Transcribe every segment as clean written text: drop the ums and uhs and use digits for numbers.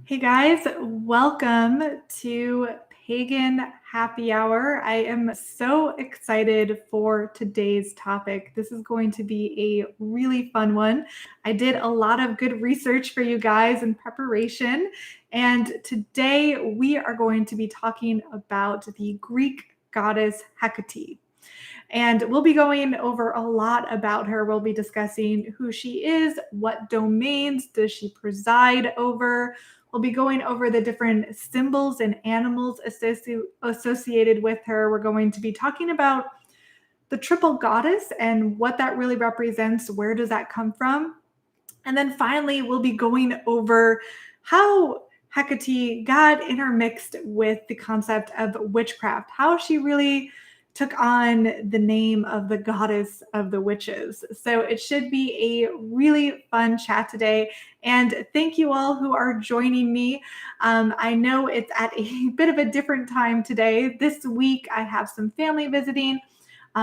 Hey guys, welcome to Pagan Happy Hour. I am so excited for today's topic. This is going to be a really fun one. I did a lot of good research for you guys in preparation, and today we are going to be talking about the Greek goddess Hecate. And we'll be going over a lot about her. We'll be discussing who she is, what domains does she preside over. We'll be going over the different symbols and animals associated with her. We're going to be talking about the triple goddess and what that really represents. Where does that come from? And then finally, we'll be going over how Hecate got intermixed with the concept of witchcraft, how she really took on the name of the goddess of the witches. So it should be a really fun chat today. And thank you all who are joining me. I know it's at a bit of a different time today. This week, I have some family visiting.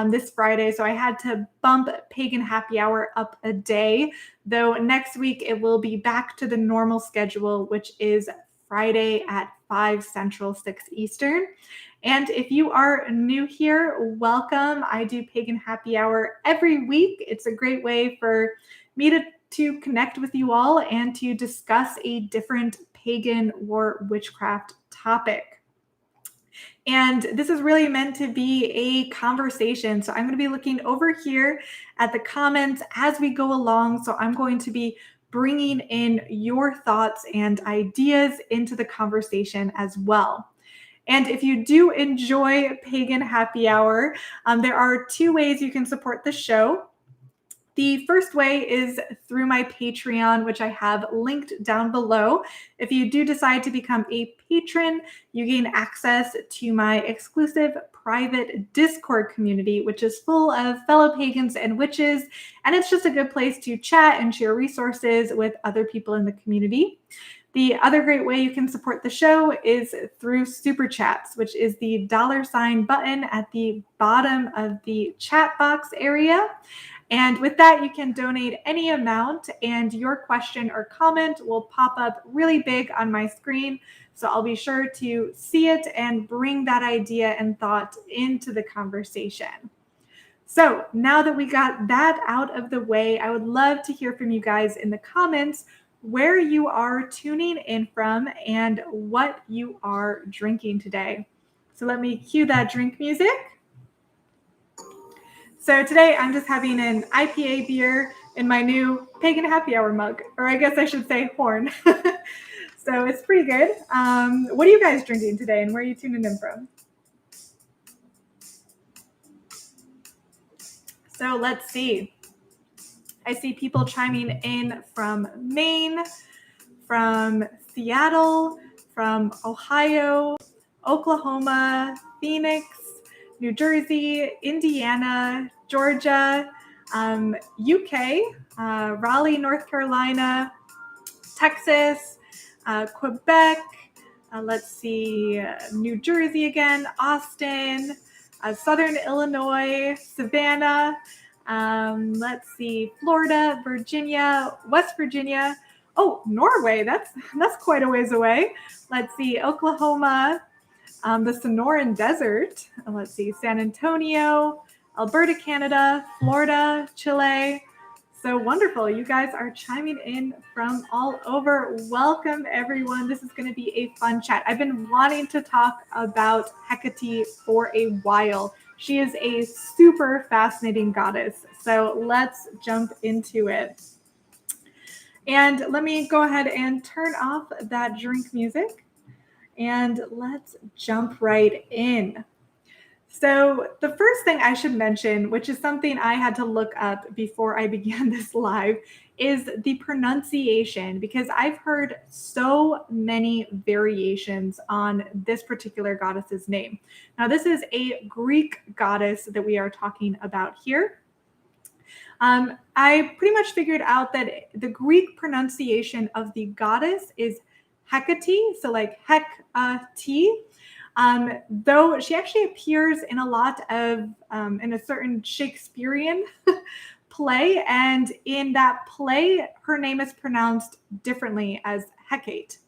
This Friday. So I had to bump Pagan Happy Hour up a day, though next week it will be back to the normal schedule, which is Friday at 5 Central, 6 Eastern. And if you are new here, welcome. I do Pagan Happy Hour every week. It's a great way for me to connect with you all and to discuss a different pagan or witchcraft topic. And this is really meant to be a conversation. So I'm going to be looking over here at the comments as we go along. So I'm going to be bringing in your thoughts and ideas into the conversation as well. And if you do enjoy Pagan Happy Hour, there are two ways you can support the show. The first way is through my Patreon, which I have linked down below. If you do decide to become a patron, you gain access to my exclusive private Discord community, which is full of fellow pagans and witches. And it's just a good place to chat and share resources with other people in the community. The other great way you can support the show is through Super Chats, which is the $ button at the bottom of the chat box area. And with that, you can donate any amount and your question or comment will pop up really big on my screen. So I'll be sure to see it and bring that idea and thought into the conversation. So now that we got that out of the way, I would love to hear from you guys in the comments where you are tuning in from and what you are drinking today. So let me cue that drink music. So today I'm just having an IPA beer in my new Pagan Happy Hour mug, or I guess I should say horn. So it's pretty good. What are you guys drinking today and where are you tuning in from? So let's see. I see people chiming in from Maine, from Seattle, from Ohio, Oklahoma, Phoenix, New Jersey, Indiana, Georgia, UK, Raleigh, North Carolina, Texas, Quebec, let's see, New Jersey again, Austin, Southern Illinois, Savannah, let's see, Florida, Virginia, West Virginia. Oh, Norway, that's quite a ways away. Let's see, Oklahoma, the Sonoran Desert. Let's see, San Antonio, Alberta, Canada, Florida, Chile. So wonderful. You guys are chiming in from all over. Welcome, everyone. This is going to be a fun chat. I've been wanting to talk about Hecate for a while. She is a super fascinating goddess. So let's jump into it. And let me go ahead and turn off that drink music. And let's jump right in. So the first thing I should mention, which is something I had to look up before I began this live, is the pronunciation, because I've heard so many variations on this particular goddess's name. Now, this is a Greek goddess that we are talking about here. I pretty much figured out that the Greek pronunciation of the goddess is Hecate, so like Hecate. Though she actually appears in a lot of, in a certain Shakespearean play, and in that play, her name is pronounced differently as Hecate.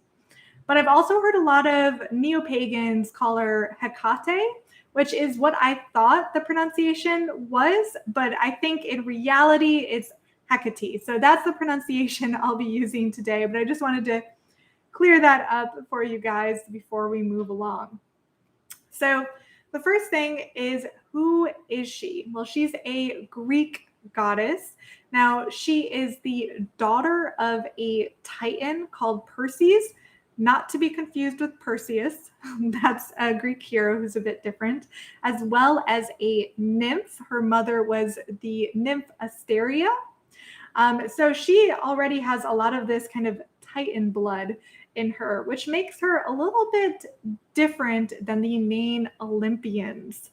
But I've also heard a lot of neo-pagans call her Hekate, which is what I thought the pronunciation was, but I think in reality it's Hecate. So that's the pronunciation I'll be using today, but I just wanted to clear that up for you guys before we move along. So the first thing is, who is she? Well, she's a Greek goddess. Now, she is the daughter of a titan called Perseus, not to be confused with Perseus. That's a Greek hero who's a bit different, as well as a nymph. Her mother was the nymph Asteria. So she already has a lot of this kind of titan blood in her, which makes her a little bit different than the main Olympians.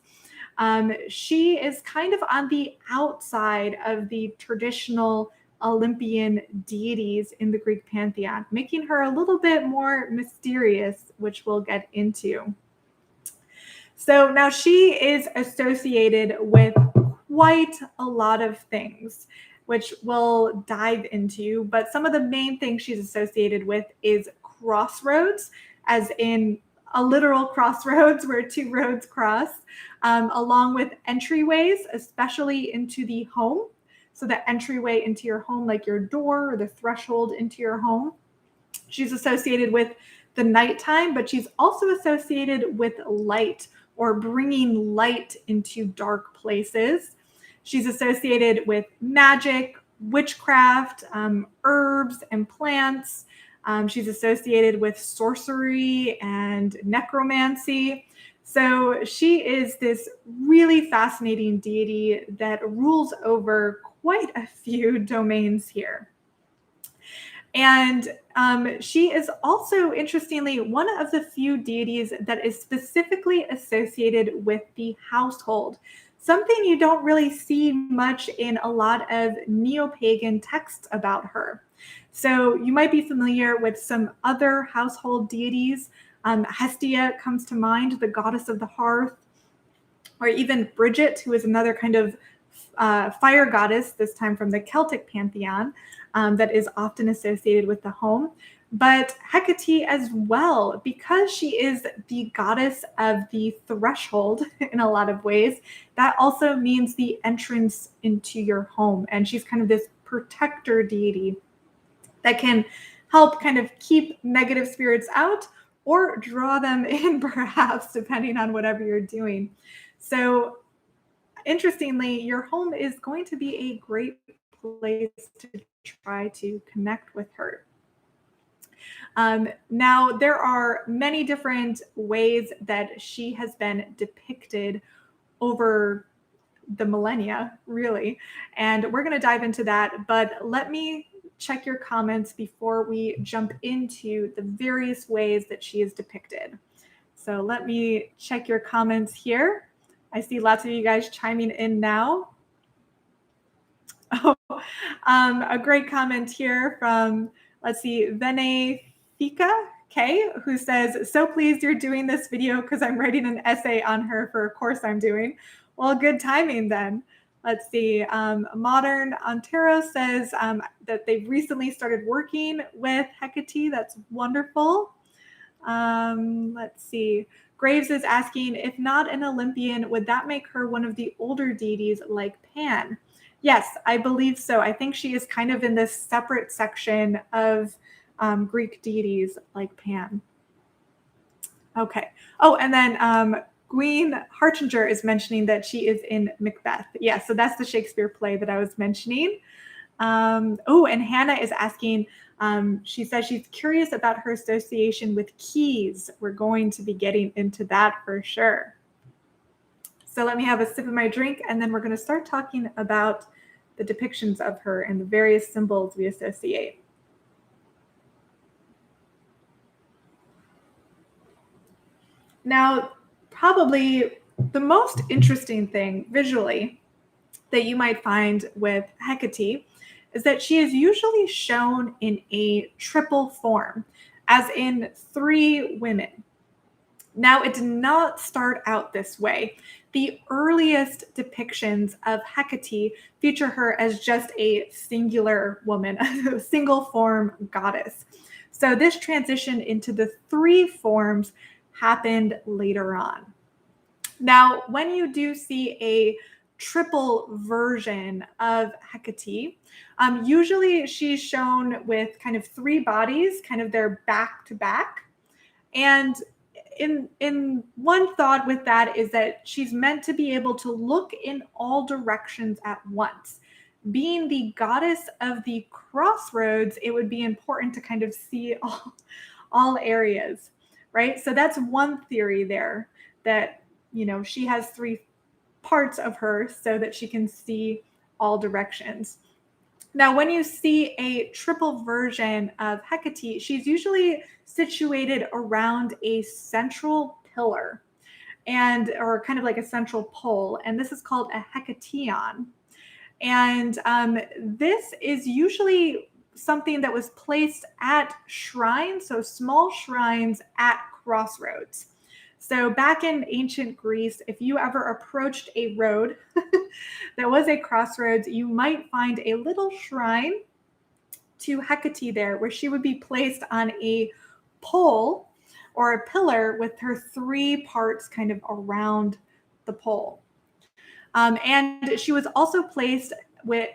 She is kind of on the outside of the traditional Olympian deities in the Greek pantheon, making her a little bit more mysterious, which we'll get into. So now she is associated with quite a lot of things, which we'll dive into. But some of the main things she's associated with is crossroads, as in a literal crossroads where two roads cross, along with entryways, especially into the home. So the entryway into your home, like your door or the threshold into your home. She's associated with the nighttime, but she's also associated with light or bringing light into dark places. She's associated with magic, witchcraft, herbs and plants. She's associated with sorcery and necromancy. So she is this really fascinating deity that rules over quite a few domains here. And she is also, interestingly, one of the few deities that is specifically associated with the household, something you don't really see much in a lot of neo-pagan texts about her. So you might be familiar with some other household deities. Hestia comes to mind, the goddess of the hearth, or even Bridget, who is another kind of fire goddess, this time from the Celtic pantheon, that is often associated with the home. But Hecate as well, because she is the goddess of the threshold in a lot of ways, that also means the entrance into your home. And she's kind of this protector deity that can help kind of keep negative spirits out or draw them in, perhaps, depending on whatever you're doing. So interestingly, your home is going to be a great place to try to connect with her. Now, there are many different ways that she has been depicted over the millennia, really, and we're going to dive into that. But let me check your comments before we jump into the various ways that she is depicted. So let me check your comments here. I see lots of you guys chiming in now. Oh, a great comment here from, let's see, Venefika K, who says, so pleased you're doing this video because I'm writing an essay on her for a course I'm doing. Well, good timing then. Let's see. Modern Ontero says that they've recently started working with Hecate. That's wonderful. Let's see. Graves is asking, if not an Olympian, would that make her one of the older deities like Pan? Yes, I believe so. I think she is kind of in this separate section of Greek deities like Pan. Okay. Oh, and then Gwyn Harchinger is mentioning that she is in Macbeth. Yeah, so that's the Shakespeare play that I was mentioning. Oh, and Hannah is asking, she says she's curious about her association with keys. We're going to be getting into that for sure. So let me have a sip of my drink, and then we're going to start talking about the depictions of her and the various symbols we associate. Now, probably the most interesting thing visually that you might find with Hecate is that she is usually shown in a triple form, as in 3 women. Now, it did not start out this way. The earliest depictions of Hecate feature her as just a singular woman, a single form goddess. So this transition into the three forms happened later on. Now, when you do see a triple version of Hecate, usually she's shown with kind of three bodies, kind of their back to back. And in one thought with that is that she's meant to be able to look in all directions at once. Being the goddess of the crossroads, it would be important to kind of see all areas, right? So that's one theory there, that she has three parts of her so that she can see all directions. Now, when you see a triple version of Hecate, she's usually situated around a central pillar or kind of like a central pole, and this is called a hecateon. And this is usually something that was placed at shrines, so small shrines at crossroads. So back in ancient Greece, if you ever approached a road that was a crossroads, you might find a little shrine to Hecate there, where she would be placed on a pole or a pillar with her three parts kind of around the pole. And she was also placed with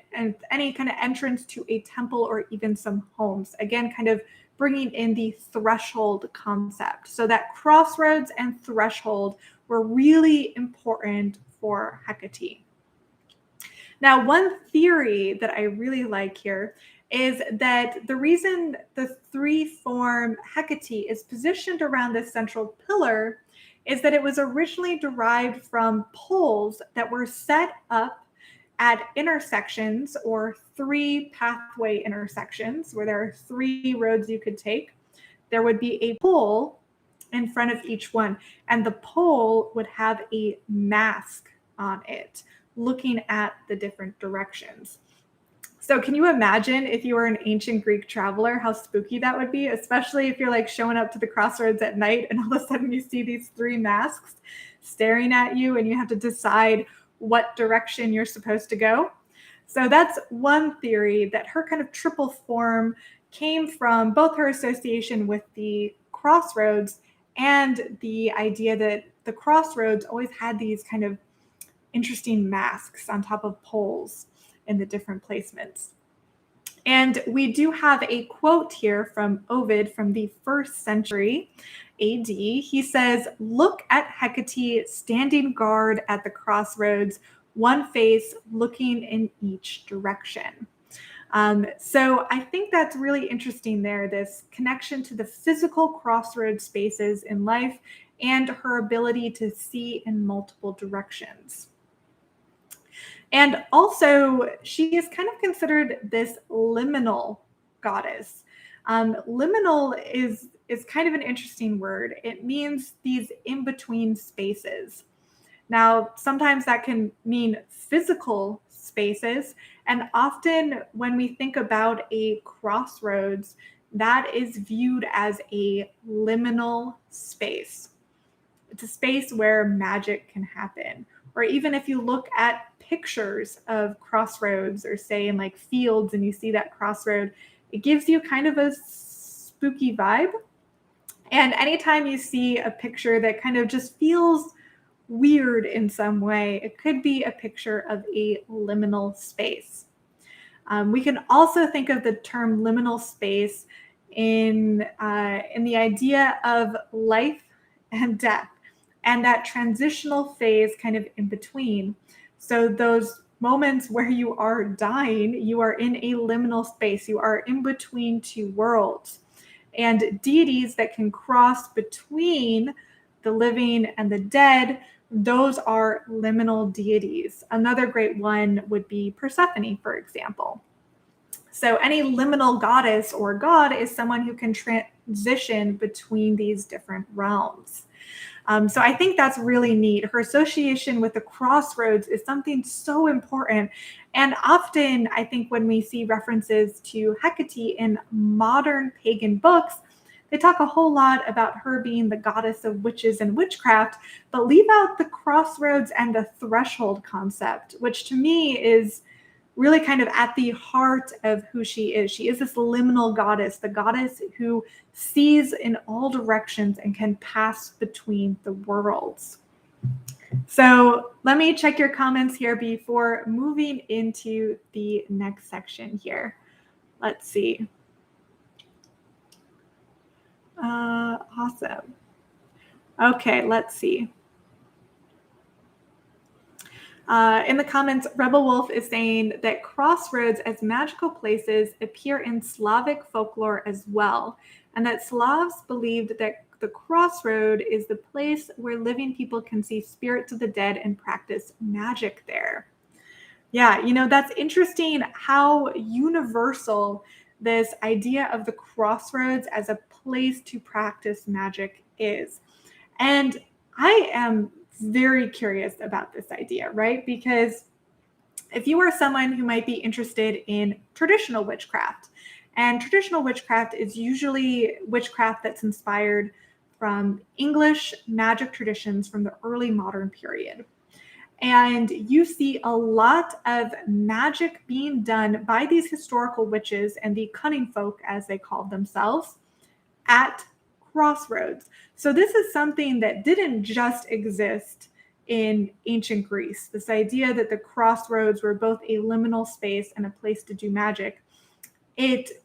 any kind of entrance to a temple or even some homes. Again, kind of bringing in the threshold concept. So that crossroads and threshold were really important for Hecate. Now, one theory that I really like here is that the reason the three-form Hecate is positioned around this central pillar is that it was originally derived from poles that were set up at intersections, or three pathway intersections, where there are three roads you could take. There would be a pole in front of each one, and the pole would have a mask on it, looking at the different directions. So can you imagine, if you were an ancient Greek traveler, how spooky that would be, especially if you're like showing up to the crossroads at night and all of a sudden you see these three masks staring at you and you have to decide what direction you're supposed to go. So that's one theory, that her kind of triple form came from both her association with the crossroads and the idea that the crossroads always had these kind of interesting masks on top of poles in the different placements. And we do have a quote here from Ovid from the 1st century AD. He says, "Look at Hecate standing guard at the crossroads, one face looking in each direction." So I think that's really interesting there, this connection to the physical crossroads spaces in life and her ability to see in multiple directions. And also, she is kind of considered this liminal goddess. Liminal is kind of an interesting word. It means these in-between spaces. Now, sometimes that can mean physical spaces, and often when we think about a crossroads, that is viewed as a liminal space. It's a space where magic can happen. Or even if you look at pictures of crossroads, or say in like fields and you see that crossroad, it gives you kind of a spooky vibe. And anytime you see a picture that kind of just feels weird in some way, it could be a picture of a liminal space. We can also think of the term liminal space in the idea of life and death, and that transitional phase kind of in between. So those moments where you are dying, you are in a liminal space. You are in between two worlds. And deities that can cross between the living and the dead, those are liminal deities. Another great one would be Persephone, for example. So any liminal goddess or god is someone who can transition between these different realms. So I think that's really neat. Her association with the crossroads is something so important. And often, I think when we see references to Hecate in modern pagan books, they talk a whole lot about her being the goddess of witches and witchcraft, but leave out the crossroads and the threshold concept, which to me is really kind of at the heart of who she is. She is this liminal goddess, the goddess who sees in all directions and can pass between the worlds. So let me check your comments here before moving into the next section here. Let's see. Awesome. Okay, let's see. In the comments, Rebel Wolf is saying that crossroads as magical places appear in Slavic folklore as well, and that Slavs believed that the crossroad is the place where living people can see spirits of the dead and practice magic there. Yeah, that's interesting how universal this idea of the crossroads as a place to practice magic is. And I am very curious about this idea, right? Because if you are someone who might be interested in traditional witchcraft, and traditional witchcraft is usually witchcraft that's inspired from English magic traditions from the early modern period. And you see a lot of magic being done by these historical witches and the cunning folk, as they called themselves, at crossroads. So this is something that didn't just exist in ancient Greece. This idea that the crossroads were both a liminal space and a place to do magic. It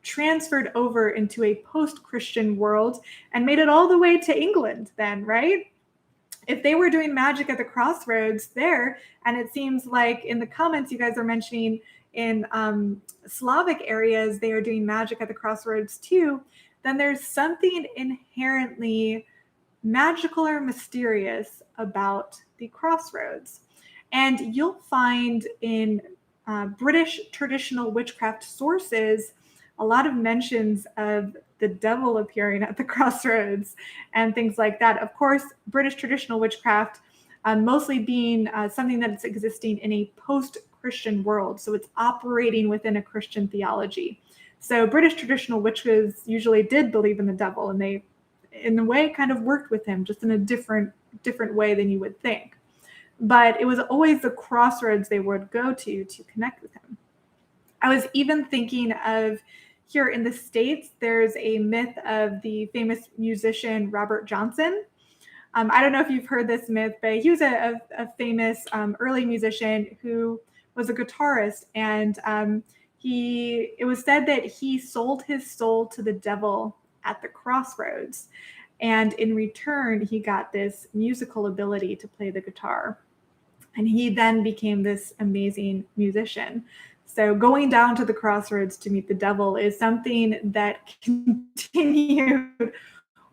transferred over into a post-Christian world and made it all the way to England then, right? If they were doing magic at the crossroads there, and it seems like in the comments you guys are mentioning in Slavic areas, they are doing magic at the crossroads too, then there's something inherently magical or mysterious about the crossroads. And you'll find in British traditional witchcraft sources a lot of mentions of the devil appearing at the crossroads and things like that. Of course, British traditional witchcraft mostly being something that's existing in a post-Christian world. So it's operating within a Christian theology. So British traditional witches usually did believe in the devil, and they, in a way, kind of worked with him, just in a different way than you would think. But it was always the crossroads they would go to connect with him. I was even thinking of here in the States, there's a myth of the famous musician Robert Johnson. I don't know if you've heard this myth, but he was a famous early musician who was a guitarist, and it was said that he sold his soul to the devil at the crossroads, and in return he got this musical ability to play the guitar, and he then became this amazing musician. So going down to the crossroads to meet the devil is something that continued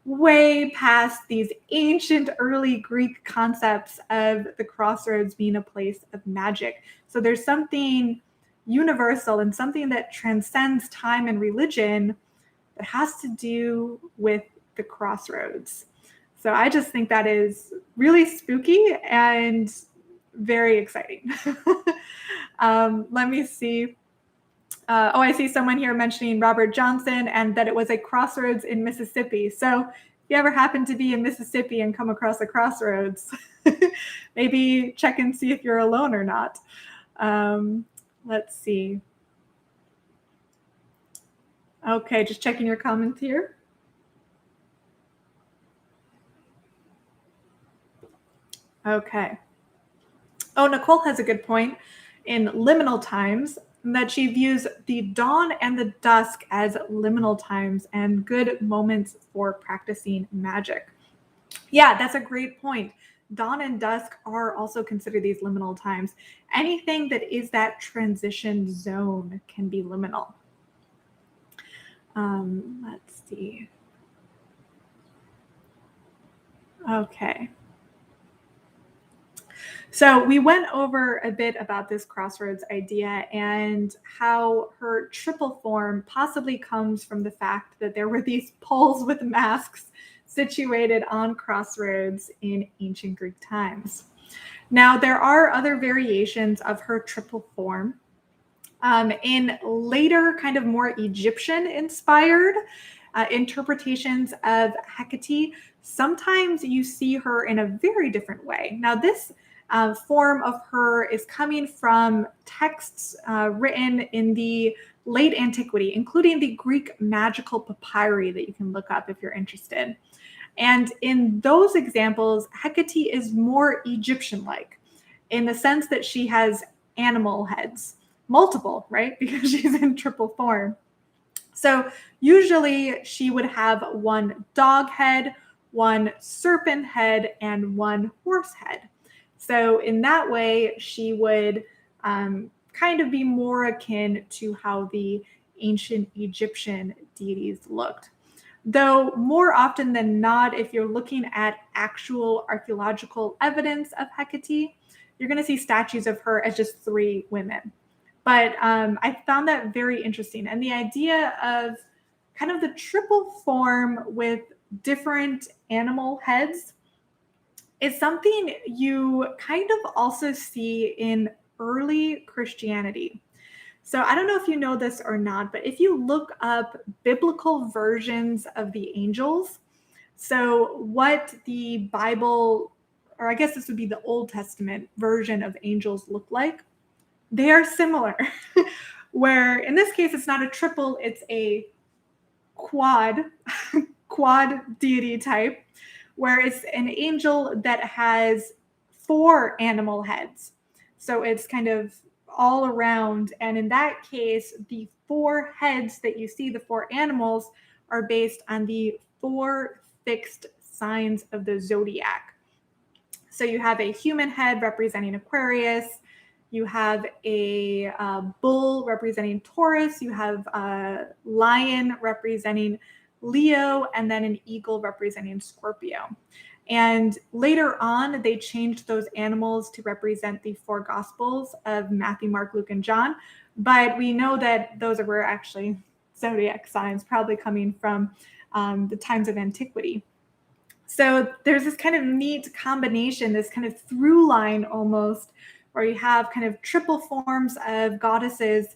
way past these ancient early Greek concepts of the crossroads being a place of magic. So there's something universal and something that transcends time and religion that has to do with the crossroads. So I just think that is really spooky and very exciting. Let me see. I see someone here mentioning Robert Johnson and that it was a crossroads in Mississippi. So if you ever happen to be in Mississippi and come across a crossroads, maybe check and see if you're alone or not. Let's see. Okay, just checking your comments here. Okay. Oh, Nicole has a good point in liminal times, that she views the dawn and the dusk as liminal times and good moments for practicing magic. Yeah, that's a great point. Dawn and dusk are also considered these liminal times. Anything that is that transition zone can be liminal. Let's see. Okay. So we went over a bit about this crossroads idea and how her triple form possibly comes from the fact that there were these poles with masks situated on crossroads in ancient Greek times. Now, there are other variations of her triple form. In later, kind of more Egyptian-inspired interpretations of Hecate, sometimes you see her in a very different way. Now, this form of her is coming from texts written in the late antiquity, including the Greek magical papyri that you can look up if you're interested. And in those examples, Hecate is more Egyptian-like in the sense that she has animal heads, multiple, right? Because she's in triple form. So usually she would have one dog head, one serpent head, and one horse head. So in that way, she would kind of be more akin to how the ancient Egyptian deities looked. Though more often than not, if you're looking at actual archaeological evidence of Hecate, you're going to see statues of her as just three women. But I found that very interesting. And the idea of kind of the triple form with different animal heads is something you kind of also see in early Christianity. So I don't know if you know this or not, but if you look up biblical versions of the angels, so what the Bible, or I guess this would be the Old Testament version of angels look like, they are similar. Where in this case, it's not a triple, it's a quad deity type, where it's an angel that has four animal heads. So it's kind of all around. And in that case, the four heads that you see, the four animals, are based on the four fixed signs of the zodiac. So you have a human head representing Aquarius. You have a bull representing Taurus. You have a lion representing Leo, and then an eagle representing Scorpio. And later on, they changed those animals to represent the four Gospels of Matthew, Mark, Luke, and John. But we know that those were actually zodiac signs, probably coming from the times of antiquity. So there's this kind of neat combination, this kind of through line almost, where you have kind of triple forms of goddesses,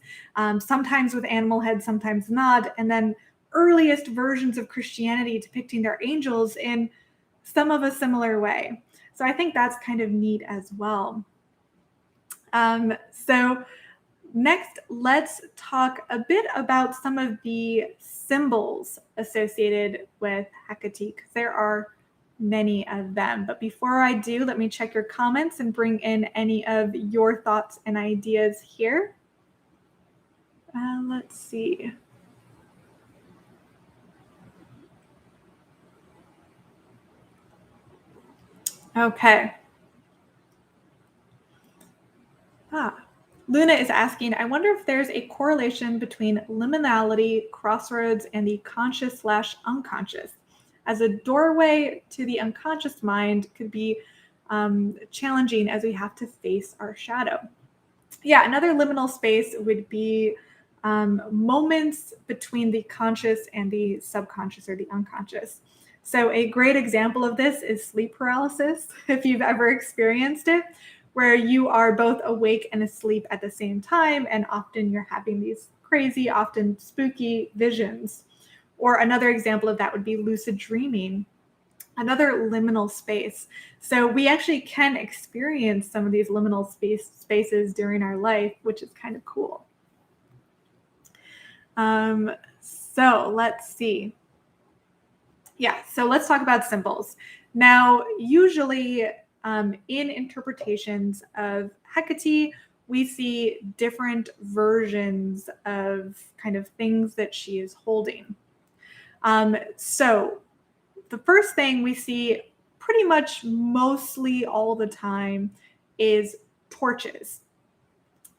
sometimes with animal heads, sometimes not, and then earliest versions of Christianity depicting their angels in some of a similar way. So I think that's kind of neat as well. So next, let's talk a bit about some of the symbols associated with Hecate, because there are many of them. But before I do, let me check your comments and bring in any of your thoughts and ideas here. Let's see. Okay. Luna is asking, I wonder if there's a correlation between liminality, crossroads, and the conscious/unconscious, as a doorway to the unconscious mind could be challenging as we have to face our shadow. Yeah, another liminal space would be moments between the conscious and the subconscious or the unconscious. So a great example of this is sleep paralysis, if you've ever experienced it, where you are both awake and asleep at the same time, and often you're having these crazy, often spooky visions. Or another example of that would be lucid dreaming, another liminal space. So we actually can experience some of these liminal spaces during our life, which is kind of cool. So let's see. Yeah, so let's talk about symbols. Now, usually in interpretations of Hecate, we see different versions of kind of things that she is holding. So the first thing we see pretty much mostly all the time is torches.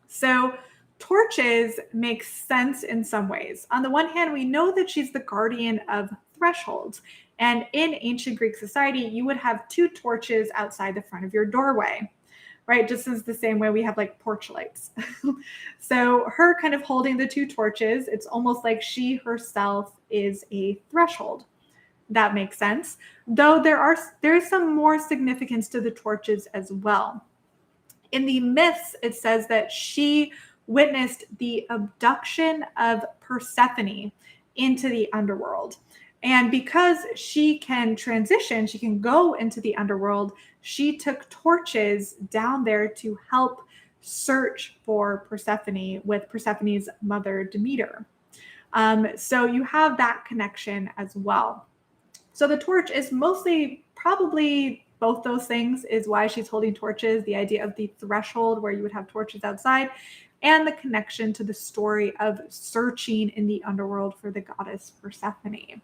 So torches make sense in some ways. On the one hand, we know that she's the guardian of thresholds. And in ancient Greek society, you would have two torches outside the front of your doorway, right? Just as the same way we have like porch lights. So her kind of holding the two torches, it's almost like she herself is a threshold. That makes sense. Though there is some more significance to the torches as well. In the myths, it says that she witnessed the abduction of Persephone into the underworld. And because she can transition, she can go into the underworld, she took torches down there to help search for Persephone with Persephone's mother Demeter. So you have that connection as well. So the torch is mostly probably both those things is why she's holding torches, the idea of the threshold where you would have torches outside, and the connection to the story of searching in the underworld for the goddess Persephone.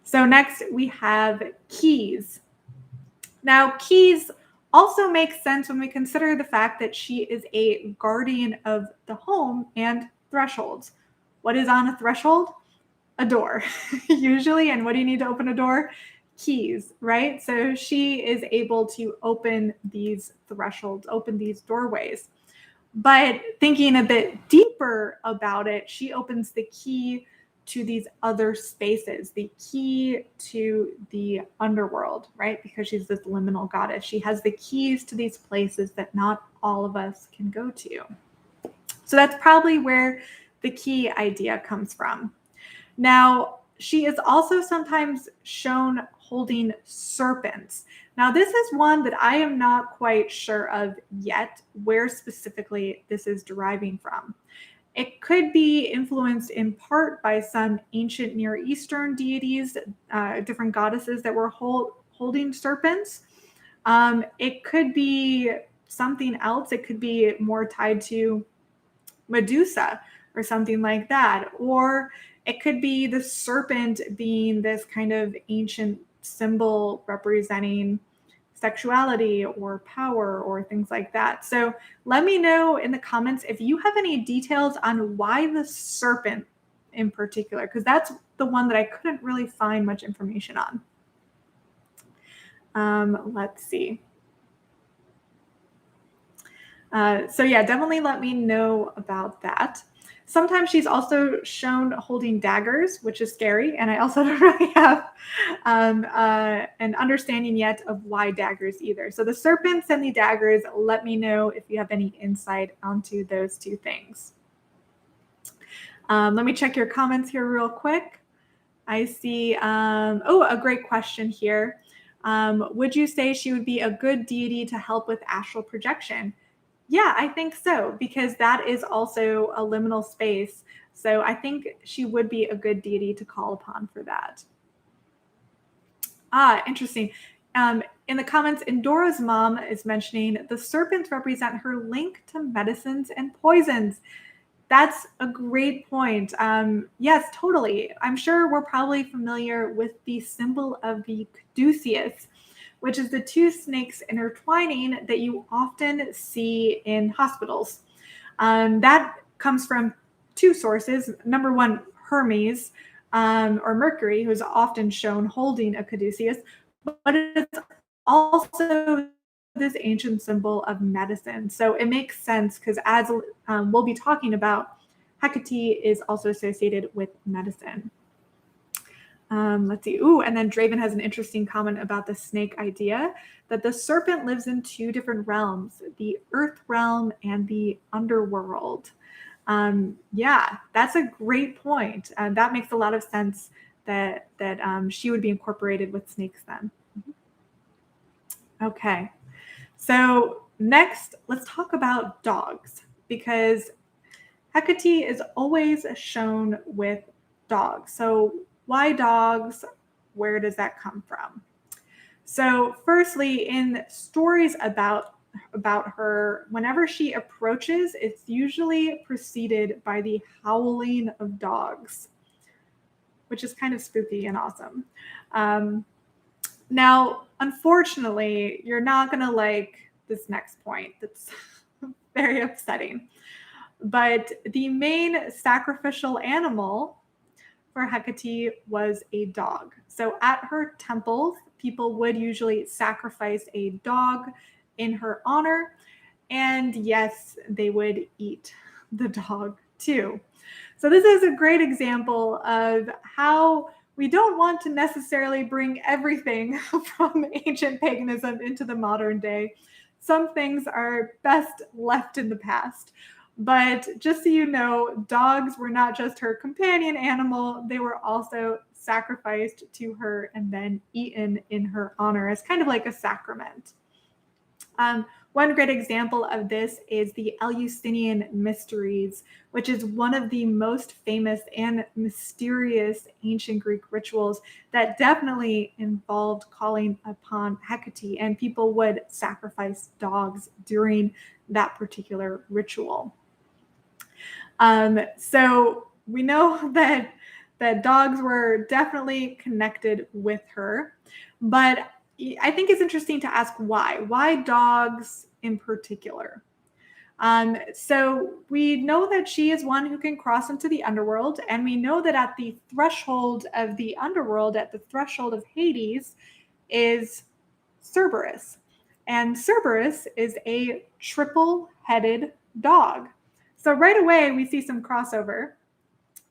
So next we have keys. Now, keys also make sense when we consider the fact that she is a guardian of the home and thresholds. What is on a threshold? A door, usually. And what do you need to open a door? Keys, right? So she is able to open these thresholds, open these doorways. But thinking a bit deeper about it, she opens the key to these other spaces, the key to the underworld, right? Because she's this liminal goddess. She has the keys to these places that not all of us can go to. So that's probably where the key idea comes from. Now, she is also sometimes shown holding serpents. Now, this is one that I am not quite sure of yet, where specifically this is deriving from. It could be influenced in part by some ancient Near Eastern deities, different goddesses that were holding serpents. It could be something else. It could be more tied to Medusa or something like that. Or it could be the serpent being this kind of ancient symbol representing sexuality or power or things like that. So let me know in the comments if you have any details on why the serpent in particular, because that's the one that I couldn't really find much information on. Let's see. So yeah, definitely let me know about that. Sometimes she's also shown holding daggers, which is scary. And I also don't really have an understanding yet of why daggers either. So the serpents and the daggers, let me know if you have any insight onto those two things. Let me check your comments here real quick. I see, a great question here. Would you say she would be a good deity to help with astral projection? Yeah, I think so, because that is also a liminal space. So I think she would be a good deity to call upon for that. Interesting. In the comments, Endora's mom is mentioning the serpents represent her link to medicines and poisons. That's a great point. Yes, totally. I'm sure we're probably familiar with the symbol of the caduceus, which is the two snakes intertwining that you often see in hospitals. That comes from two sources. Number one, Hermes, or Mercury, who's often shown holding a caduceus, but it's also this ancient symbol of medicine. So it makes sense because as we'll be talking about, Hecate is also associated with medicine. Let's see. And then Draven has an interesting comment about the snake idea, that the serpent lives in two different realms, the earth realm and the underworld. Yeah, that's a great point. That makes a lot of sense that she would be incorporated with snakes then. Okay. So next, let's talk about dogs, because Hecate is always shown with dogs. So why dogs? Where does that come from? So firstly, in stories about her, whenever she approaches, it's usually preceded by the howling of dogs, which is kind of spooky and awesome. Now, unfortunately, you're not going to like this next point. That's very upsetting. But the main sacrificial animal for Hecate was a dog. So at her temples, people would usually sacrifice a dog in her honor. And yes, they would eat the dog too. So this is a great example of how we don't want to necessarily bring everything from ancient paganism into the modern day. Some things are best left in the past. But just so you know, dogs were not just her companion animal, they were also sacrificed to her and then eaten in her honor as kind of like a sacrament. One great example of this is the Eleusinian Mysteries, which is one of the most famous and mysterious ancient Greek rituals that definitely involved calling upon Hecate, and people would sacrifice dogs during that particular ritual. So we know that dogs were definitely connected with her, but I think it's interesting to ask why. Why dogs in particular? So we know that she is one who can cross into the underworld, and we know that at the threshold of the underworld, at the threshold of Hades, is Cerberus. And Cerberus is a triple-headed dog. So right away, we see some crossover.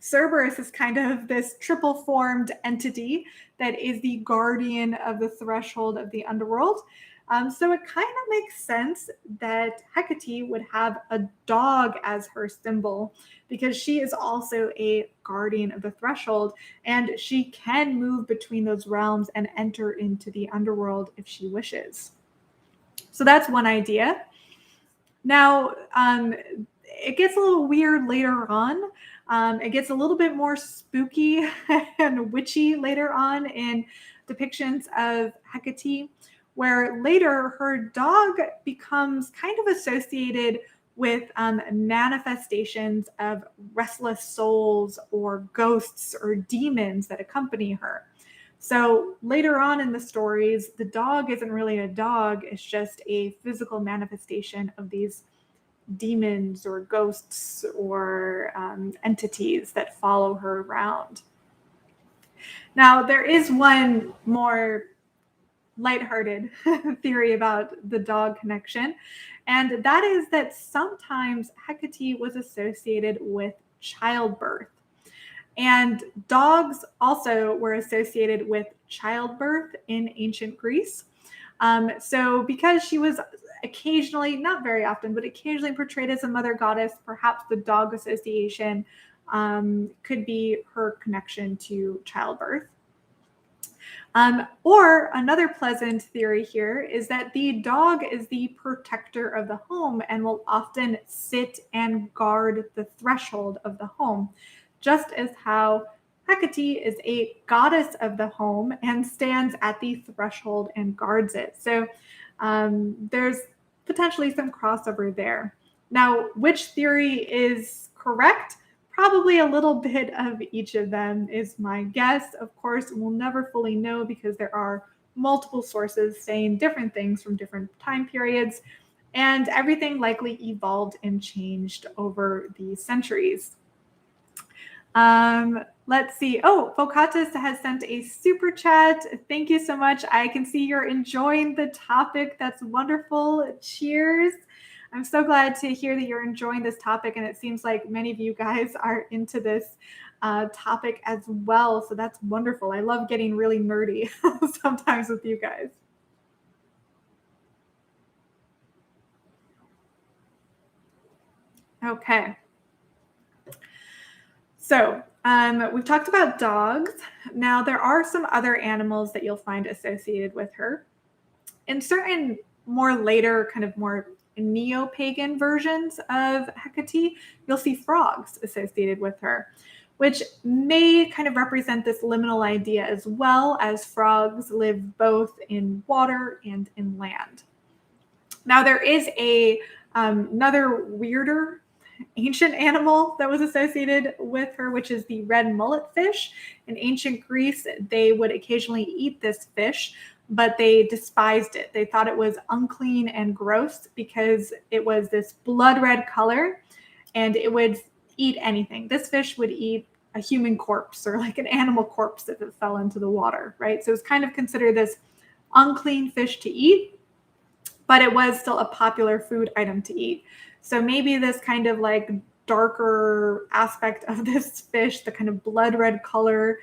Cerberus is kind of this triple formed entity that is the guardian of the threshold of the underworld. So it kind of makes sense that Hecate would have a dog as her symbol because she is also a guardian of the threshold and she can move between those realms and enter into the underworld if she wishes. So that's one idea. Now, it gets a little weird later on. It gets a little bit more spooky and witchy later on in depictions of Hecate, where later her dog becomes kind of associated with manifestations of restless souls or ghosts or demons that accompany her. So later on in the stories, the dog isn't really a dog, it's just a physical manifestation of these demons or ghosts or entities that follow her around. Now, there is one more lighthearted theory about the dog connection, and that is that sometimes Hecate was associated with childbirth. And dogs also were associated with childbirth in ancient Greece. So because she was occasionally, not very often, but occasionally portrayed as a mother goddess, perhaps the dog association could be her connection to childbirth. Or another pleasant theory here is that the dog is the protector of the home and will often sit and guard the threshold of the home, just as how Hecate is a goddess of the home and stands at the threshold and guards it. So there's potentially some crossover there. Now, which theory is correct? Probably a little bit of each of them is my guess. Of course, we'll never fully know because there are multiple sources saying different things from different time periods, and everything likely evolved and changed over the centuries. Let's see. Oh, Focatus has sent a super chat. Thank you so much. I can see you're enjoying the topic. That's wonderful. Cheers. I'm so glad to hear that you're enjoying this topic, and it seems like many of you guys are into this topic as well. So that's wonderful. I love getting really nerdy sometimes with you guys. Okay. So we've talked about dogs. Now, there are some other animals that you'll find associated with her. In certain more later, kind of more neo-pagan versions of Hecate, you'll see frogs associated with her, which may kind of represent this liminal idea as well, as frogs live both in water and in land. Now, there is another weirder ancient animal that was associated with her, which is the red mullet fish. In ancient Greece, they would occasionally eat this fish, but they despised it. They thought it was unclean and gross because it was this blood red color and it would eat anything. This fish would eat a human corpse or like an animal corpse if it fell into the water, right? So it's kind of considered this unclean fish to eat, but it was still a popular food item to eat. So maybe this kind of like darker aspect of this fish, the kind of blood red color,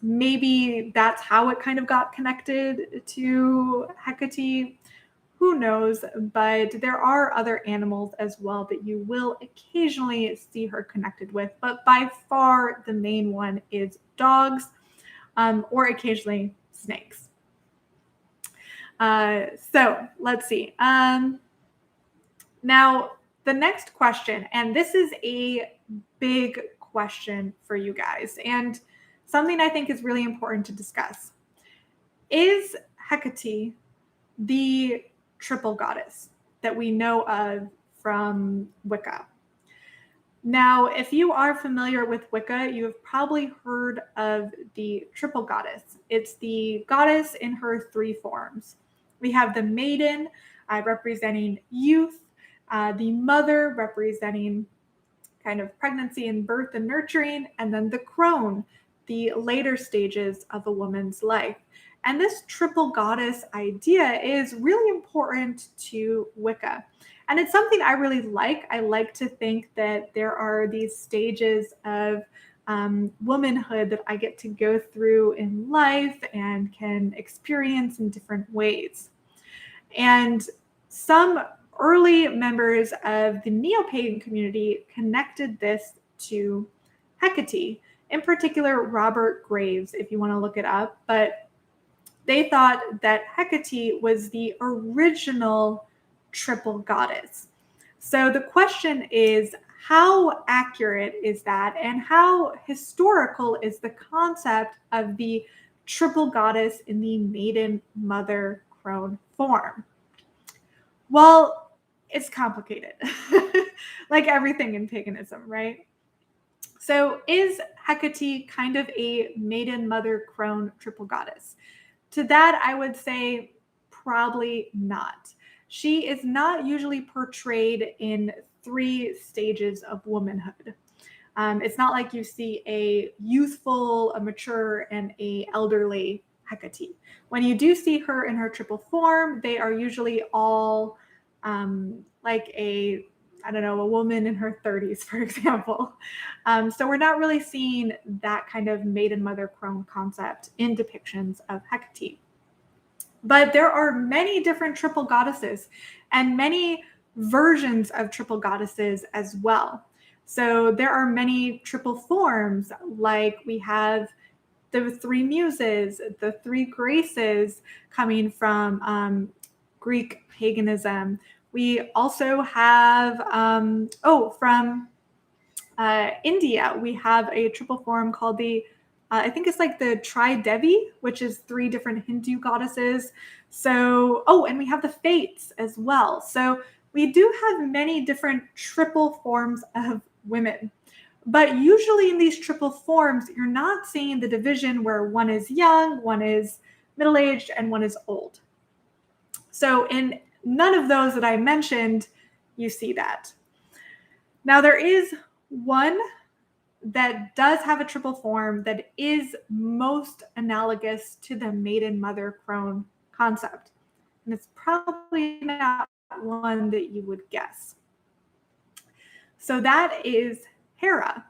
maybe that's how it kind of got connected to Hecate. who knows? But there are other animals as well that you will occasionally see her connected with. But by far, the main one is dogs, or occasionally snakes. So let's see. Now, the next question, and this is a big question for you guys, and something I think is really important to discuss. Is Hecate the triple goddess that we know of from Wicca? Now, if you are familiar with Wicca, you have probably heard of the triple goddess. It's the goddess in her three forms. We have the maiden representing youth, the mother representing kind of pregnancy and birth and nurturing, and then the crone, the later stages of a woman's life. And this triple goddess idea is really important to Wicca. And it's something I really like. I like to think that there are these stages of womanhood that I get to go through in life and can experience in different ways. And some early members of the neo-pagan community connected this to Hecate, in particular Robert Graves, if you want to look it up. But they thought that Hecate was the original triple goddess. So the question is, how accurate is that, and how historical is the concept of the triple goddess in the maiden, mother, crone form? Well, it's complicated, like everything in paganism, right? So is Hecate kind of a maiden, mother, crone, triple goddess? To that, I would say probably not. She is not usually portrayed in three stages of womanhood. It's not like you see a youthful, a mature, and a elderly Hecate. When you do see her in her triple form, they are usually all like a woman in her 30s, for example. So we're not really seeing that kind of maiden, mother, crone concept in depictions of Hecate. But there are many different triple goddesses and many versions of triple goddesses as well. So there are many triple forms, like we have the three muses, the three graces coming from Greek paganism. We also have, from India, we have a triple form called I think it's like the Tri-Devi, which is three different Hindu goddesses. So, and we have the Fates as well. So we do have many different triple forms of women. But usually in these triple forms, you're not seeing the division where one is young, one is middle-aged, and one is old. So in none of those that I mentioned, you see that. Now there is one that does have a triple form that is most analogous to the maiden, mother, crone concept. And it's probably not one that you would guess. So that is Hera.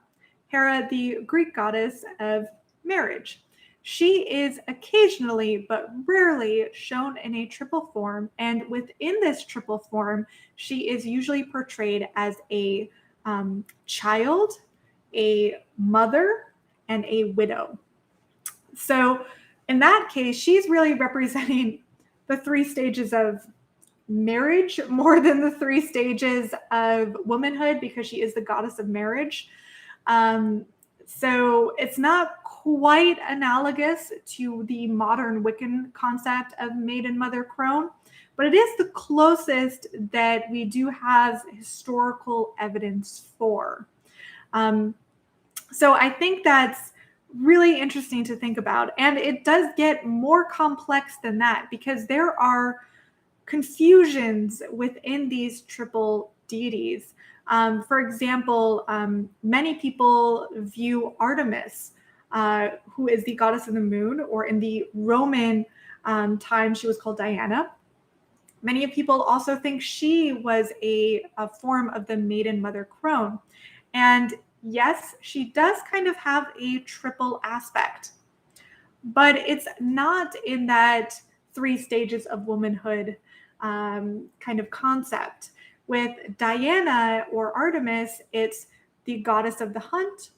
Hera, the Greek goddess of marriage. She is occasionally, but rarely, shown in a triple form. And within this triple form, she is usually portrayed as a child, a mother, and a widow. So in that case, she's really representing the three stages of marriage more than the three stages of womanhood, because she is the goddess of marriage. So it's not quite analogous to the modern Wiccan concept of maiden, mother, crone, but it is the closest that we do have historical evidence for. So I think that's really interesting to think about. And it does get more complex than that, because there are confusions within these triple deities. For example, many people view Artemis, who is the goddess of the moon, or in the Roman time, she was called Diana. Many people also think she was a form of the maiden, mother, crone. And yes, she does kind of have a triple aspect, but it's not in that three stages of womanhood kind of concept. With Diana or Artemis, it's the goddess of the hunt,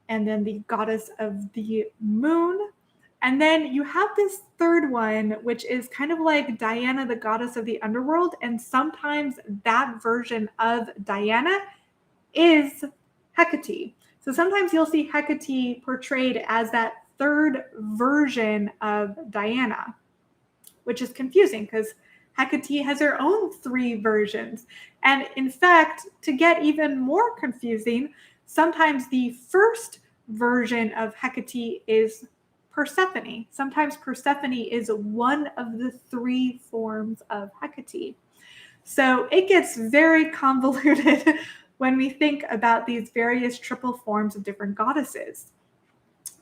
and then the goddess of the moon. And then you have this third one, which is kind of like Diana, the goddess of the underworld. And sometimes that version of Diana is Hecate. So sometimes you'll see Hecate portrayed as that third version of Diana, which is confusing because Hecate has her own 3 versions. And in fact, to get even more confusing, sometimes the first version of Hecate is Persephone. Sometimes Persephone is one of the 3 forms of Hecate. So it gets very convoluted when we think about these various triple forms of different goddesses.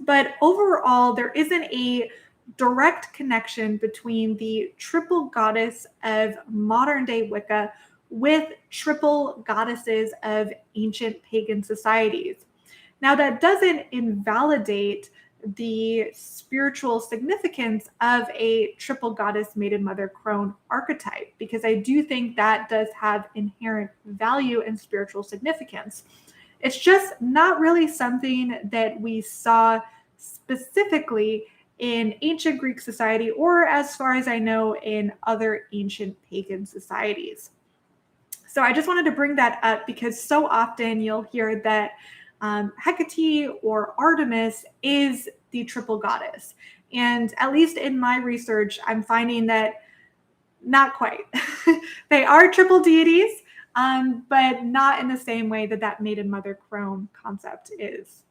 But overall, there isn't a direct connection between the triple goddess of modern day Wicca with triple goddesses of ancient pagan societies. Now, that doesn't invalidate the spiritual significance of a triple goddess maiden mother crone archetype, because I do think that does have inherent value and spiritual significance. It's just not really something that we saw specifically in ancient Greek society, or as far as I know, in other ancient pagan societies. So I just wanted to bring that up because so often you'll hear that Hecate or Artemis is the triple goddess. And at least in my research, I'm finding that not quite. They are triple deities, but not in the same way that that maiden mother crone concept is.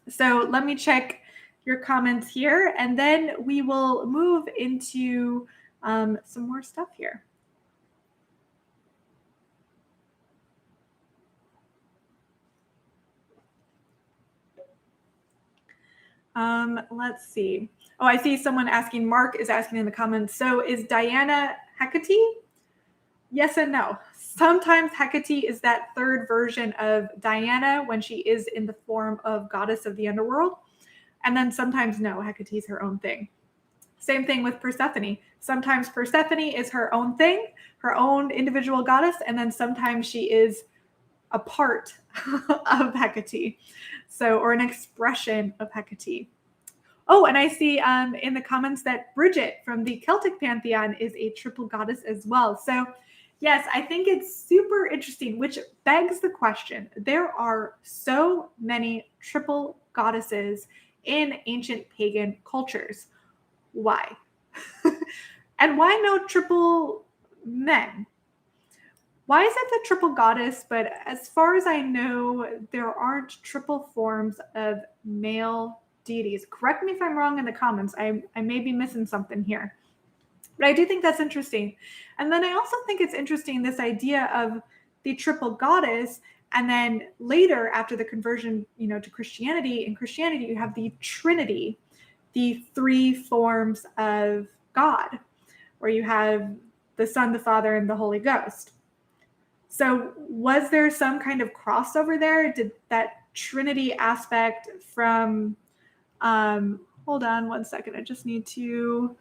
So let me check your comments here, and then we will move into some more stuff here. Let's see. Oh, I see someone asking, Mark is asking in the comments, so is Diana Hecate? Yes and no. Sometimes Hecate is that third version of Diana when she is in the form of goddess of the underworld. And then sometimes no, Hecate is her own thing. Same thing with Persephone. Sometimes Persephone is her own thing, her own individual goddess, and then sometimes she is a part of Hecate. So, or an expression of Hecate. Oh, and I see in the comments that Bridget from the Celtic pantheon is a triple goddess as well. So yes, I think it's super interesting, which begs the question. There are so many triple goddesses in ancient pagan cultures. Why? And why no triple men? Why is it the triple goddess? But as far as I know, there aren't triple forms of male deities. Correct me if I'm wrong in the comments. I may be missing something here. But I do think that's interesting. And then I also think it's interesting, this idea of the triple goddess. And then later, after the conversion, to Christianity, in Christianity, you have the Trinity, the 3 forms of God, where you have the Son, the Father, and the Holy Ghost. So was there some kind of crossover there? Did that Trinity aspect from, hold on one second, I just need to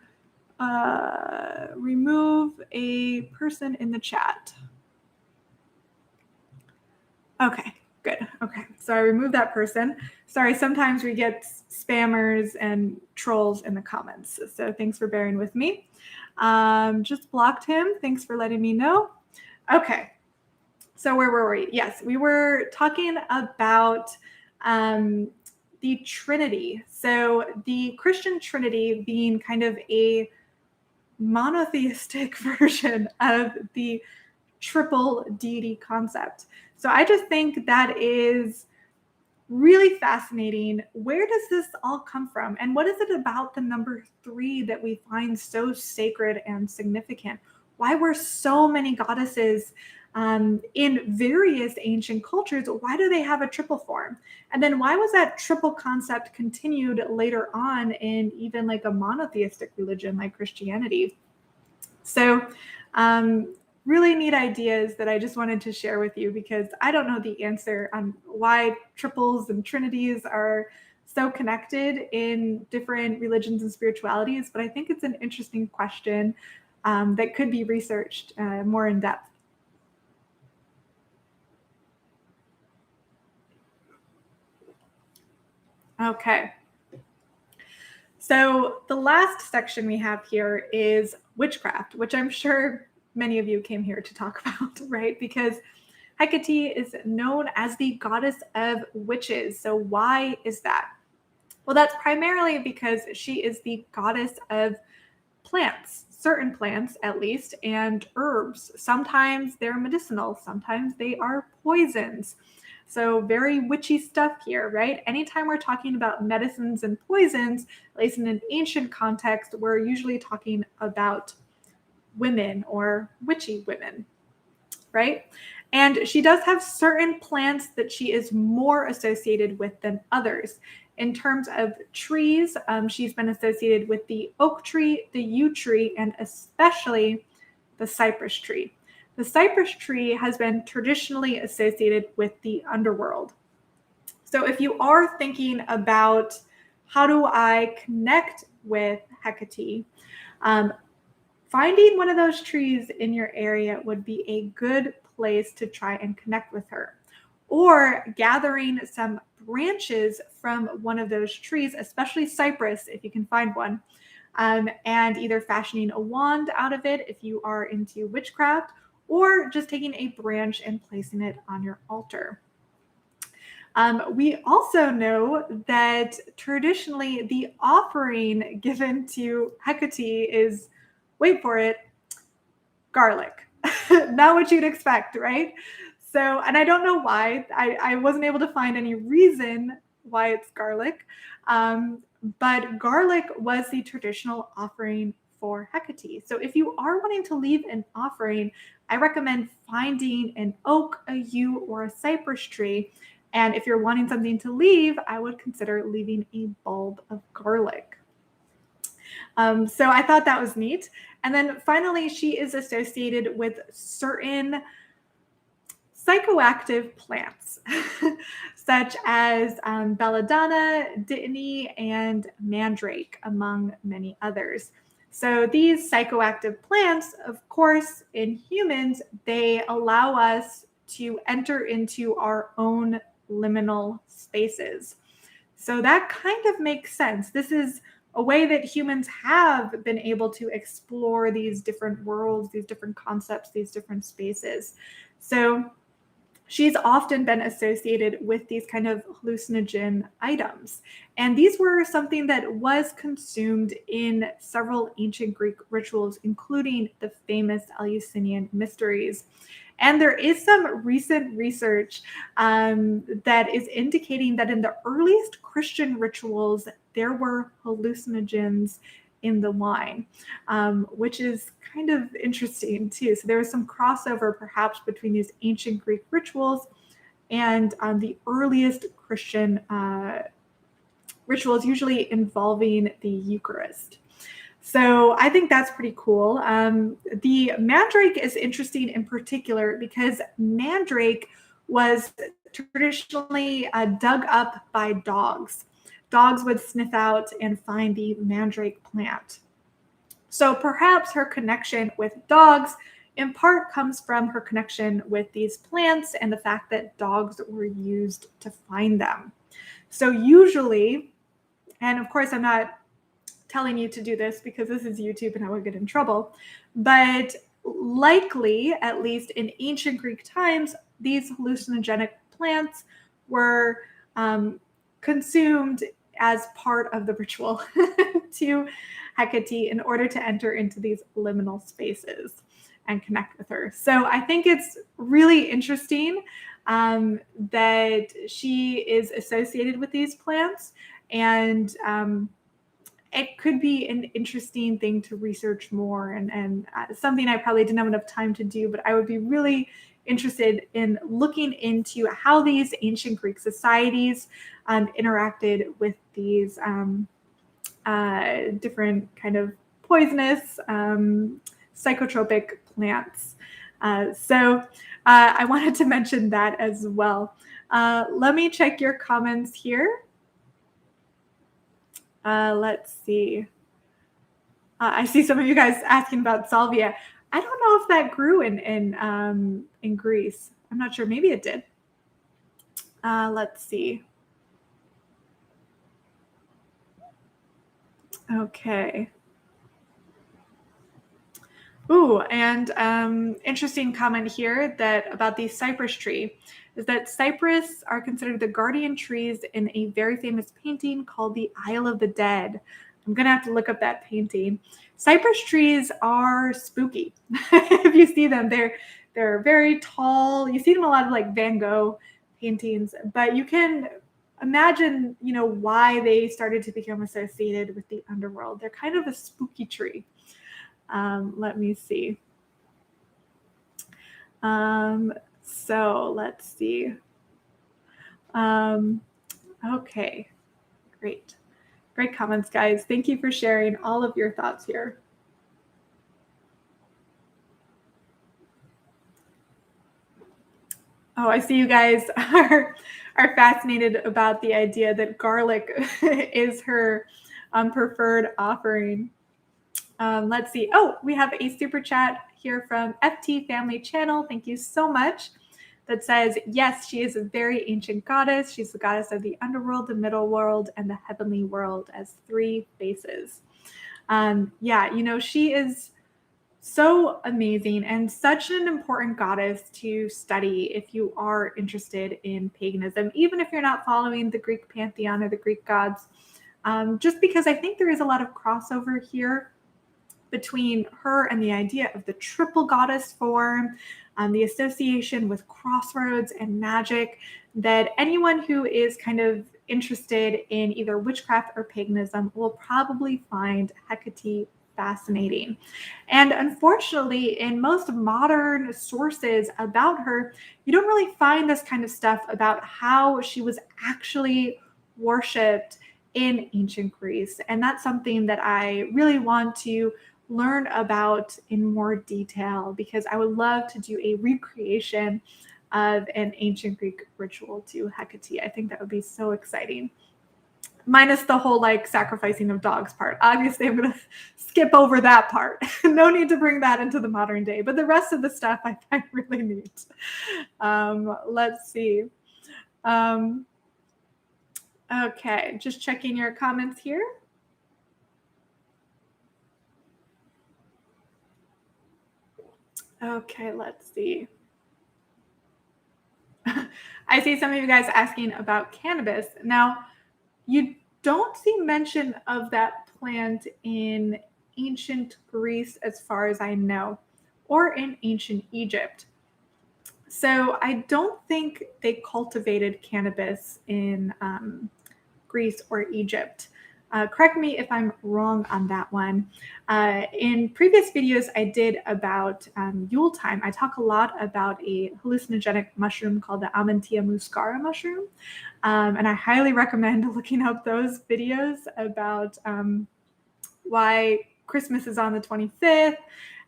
remove a person in the chat. Okay, good. Okay, so I removed that person. Sorry, sometimes we get spammers and trolls in the comments. So thanks for bearing with me. Just blocked him. Thanks for letting me know. Okay, so where were we? Yes, we were talking about the Trinity. So the Christian Trinity being kind of a monotheistic version of the triple deity concept. So I just think that is really fascinating. Where does this all come from? And what is it about the number 3 that we find so sacred and significant? Why were so many goddesses in various ancient cultures? Why do they have a triple form? And then why was that triple concept continued later on in even like a monotheistic religion like Christianity? So really neat ideas that I just wanted to share with you, because I don't know the answer on why triples and trinities are so connected in different religions and spiritualities, but I think it's an interesting question. that could be researched more in depth. Okay. So the last section we have here is witchcraft, which I'm sure many of you came here to talk about, right? Because Hecate is known as the goddess of witches. So why is that? Well, that's primarily because she is the goddess of plants, certain plants at least, and herbs. Sometimes they're medicinal, sometimes they are poisons. So very witchy stuff here, right? Anytime we're talking about medicines and poisons, at least in an ancient context, we're usually talking about women or witchy women, right? And she does have certain plants that she is more associated with than others. In terms of trees, she's been associated with the oak tree, the yew tree, and especially the cypress tree. The cypress tree has been traditionally associated with the underworld. So if you are thinking about how do I connect with Hecate, finding one of those trees in your area would be a good place to try and connect with her. Or gathering some branches from one of those trees, especially cypress, if you can find one, and either fashioning a wand out of it if you are into witchcraft, or just taking a branch and placing it on your altar. We also know that traditionally the offering given to Hecate is, wait for it, garlic. Not what you'd expect, right? So, and I don't know why. I wasn't able to find any reason why it's garlic. But garlic was the traditional offering for Hecate. So if you are wanting to leave an offering, I recommend finding an oak, a yew, or a cypress tree. And if you're wanting something to leave, I would consider leaving a bulb of garlic. So I thought that was neat. And then finally, she is associated with certain psychoactive plants, such as belladonna, dittany, and mandrake, among many others. So these psychoactive plants, of course, in humans, they allow us to enter into our own liminal spaces. So that kind of makes sense. This is a way that humans have been able to explore these different worlds, these different concepts, these different spaces. So she's often been associated with these kind of hallucinogen items. And these were something that was consumed in several ancient Greek rituals, including the famous Eleusinian mysteries. And there is some recent research that is indicating that in the earliest Christian rituals, there were hallucinogens in the wine, which is kind of interesting too. So there was some crossover perhaps between these ancient Greek rituals and the earliest Christian rituals, usually involving the Eucharist. So I think that's pretty cool. The mandrake is interesting in particular because mandrake was traditionally dug up by dogs. Dogs would sniff out and find the mandrake plant. So perhaps her connection with dogs in part comes from her connection with these plants and the fact that dogs were used to find them. So usually, and of course I'm not telling you to do this because this is YouTube and I would get in trouble, but likely, at least in ancient Greek times, these hallucinogenic plants were consumed as part of the ritual to Hecate in order to enter into these liminal spaces and connect with her. So I think it's really interesting that she is associated with these plants, and it could be an interesting thing to research more and something I probably didn't have enough time to do, but I would be really interested in looking into how these ancient Greek societies interacted with these different kind of poisonous psychotropic plants. So I wanted to mention that as well. Let me check your comments here. Let's see. I see some of you guys asking about salvia. I don't know if that grew in Greece. I'm not sure. Maybe it did. Let's see. Okay. Ooh, and interesting comment here that about the cypress tree is that cypress are considered the guardian trees in a very famous painting called the Isle of the Dead. I'm gonna have to look up that painting. Cypress trees are spooky. If you see them, they're very tall. You see them a lot of like Van Gogh paintings, but you can imagine, why they started to become associated with the underworld. They're kind of a spooky tree. Let me see. So let's see. Okay, great. Great comments, guys. Thank you for sharing all of your thoughts here. Oh, I see you guys are fascinated about the idea that garlic is her preferred offering. Let's see. Oh, we have a super chat here from FT Family Channel. Thank you so much. That says, yes, she is a very ancient goddess. She's the goddess of the underworld, the middle world, and the heavenly world as 3 faces. Yeah, she is so amazing and such an important goddess to study if you are interested in paganism, even if you're not following the Greek pantheon or the Greek gods, just because I think there is a lot of crossover here between her and the idea of the triple goddess form, the association with crossroads and magic, that anyone who is kind of interested in either witchcraft or paganism will probably find Hecate fascinating. And unfortunately, in most modern sources about her, you don't really find this kind of stuff about how she was actually worshipped in ancient Greece. And that's something that I really want to learn about in more detail, because I would love to do a recreation of an ancient Greek ritual to Hecate. I think that would be so exciting. Minus the whole like sacrificing of dogs part. Obviously, I'm going to skip over that part. No need to bring that into the modern day, but the rest of the stuff I find really neat. Let's see. Okay, just checking your comments here. Okay, let's see. I see some of you guys asking about cannabis. Now, you don't see mention of that plant in ancient Greece, as far as I know, or in ancient Egypt. So I don't think they cultivated cannabis in Greece or Egypt. Correct me if I'm wrong on that one. In previous videos I did about Yule time, I talk a lot about a hallucinogenic mushroom called the Amantia muscara mushroom. And I highly recommend looking up those videos about why Christmas is on the 25th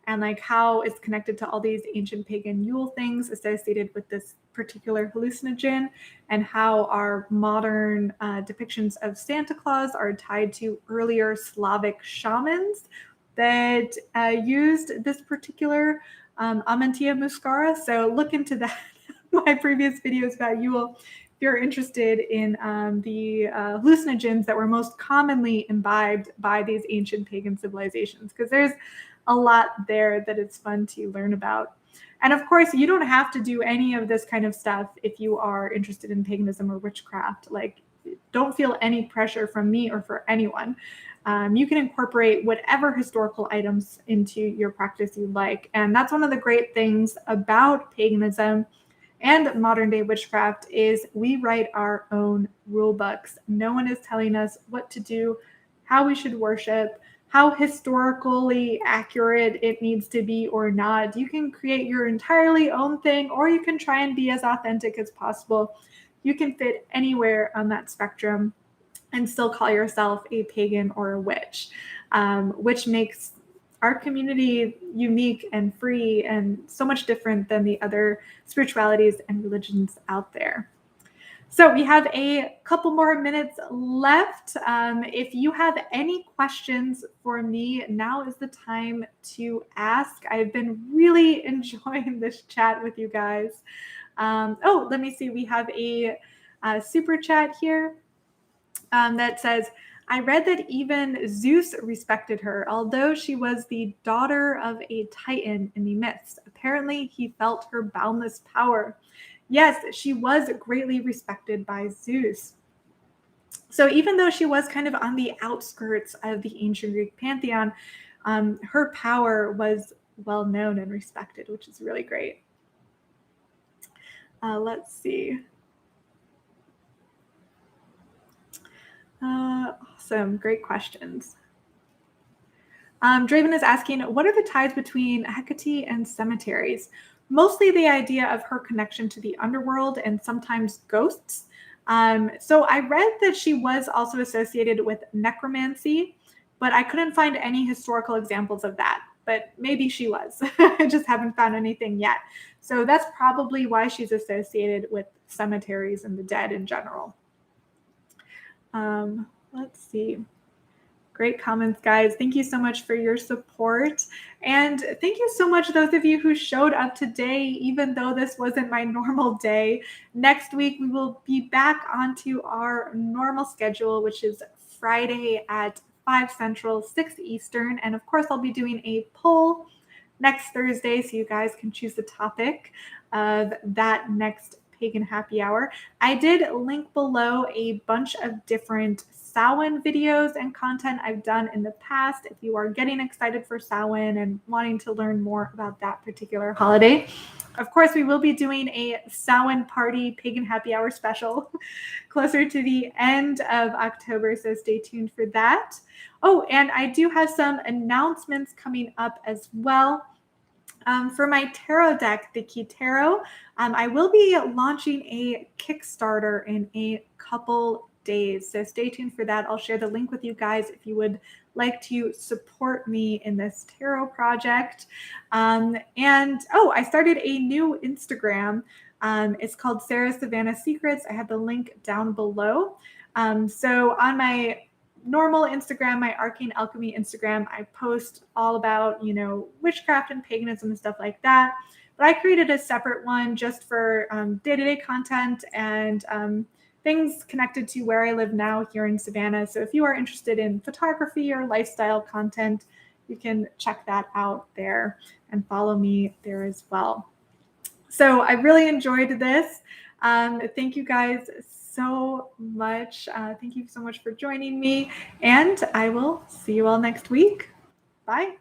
and like how it's connected to all these ancient pagan Yule things associated with this particular hallucinogen, and how our modern depictions of Santa Claus are tied to earlier Slavic shamans that used this particular Amantia muscara. So look into that. My previous videos about Yule, if you're interested in the hallucinogens that were most commonly imbibed by these ancient pagan civilizations, because there's a lot there that it's fun to learn about. And of course, you don't have to do any of this kind of stuff if you are interested in paganism or witchcraft. Like, don't feel any pressure from me or for anyone. You can incorporate whatever historical items into your practice you like. And that's one of the great things about paganism and modern day witchcraft is we write our own rule books. No one is telling us what to do, how we should worship, how historically accurate it needs to be or not. You can create your entirely own thing, or you can try and be as authentic as possible. You can fit anywhere on that spectrum and still call yourself a pagan or a witch, which makes our community unique and free and so much different than the other spiritualities and religions out there. So we have a couple more minutes left. If you have any questions for me, now is the time to ask. I've been really enjoying this chat with you guys. Oh, let me see. We have a super chat here that says, I read that even Zeus respected her, although she was the daughter of a titan in the myths. Apparently, he felt her boundless power. Yes, she was greatly respected by Zeus. So even though she was kind of on the outskirts of the ancient Greek pantheon, her power was well known and respected, which is really great. Let's see. Awesome. Great questions. Draven is asking, what are the ties between Hecate and cemeteries? Mostly the idea of her connection to the underworld and sometimes ghosts. So I read that she was also associated with necromancy, but I couldn't find any historical examples of that. But maybe she was. I just haven't found anything yet. So that's probably why she's associated with cemeteries and the dead in general. Let's see. Great comments, guys. Thank you so much for your support. And thank you so much, those of you who showed up today, even though this wasn't my normal day. Next week, we will be back onto our normal schedule, which is Friday at 5 Central, 6 Eastern. And of course, I'll be doing a poll next Thursday, so you guys can choose the topic of that next Pagan Happy Hour. I did link below a bunch of different Samhain videos and content I've done in the past if you are getting excited for Samhain and wanting to learn more about that particular holiday. Of course, we will be doing a Samhain party Pagan Happy Hour special closer to the end of October, so stay tuned for that. Oh, and I do have some announcements coming up as well. For my tarot deck, the Key Tarot, I will be launching a Kickstarter in a couple days. So stay tuned for that. I'll share the link with you guys if you would like to support me in this tarot project. I started a new Instagram. It's called Sarah Savannah Secrets. I have the link down below. So on my normal Instagram, my Arcane Alchemy Instagram, I post all about, witchcraft and paganism and stuff like that. But I created a separate one just for day-to-day content and things connected to where I live now here in Savannah. So if you are interested in photography or lifestyle content, you can check that out there and follow me there as well. So I really enjoyed this. Thank you guys so much. Thank you so much for joining me, and I will see you all next week. Bye.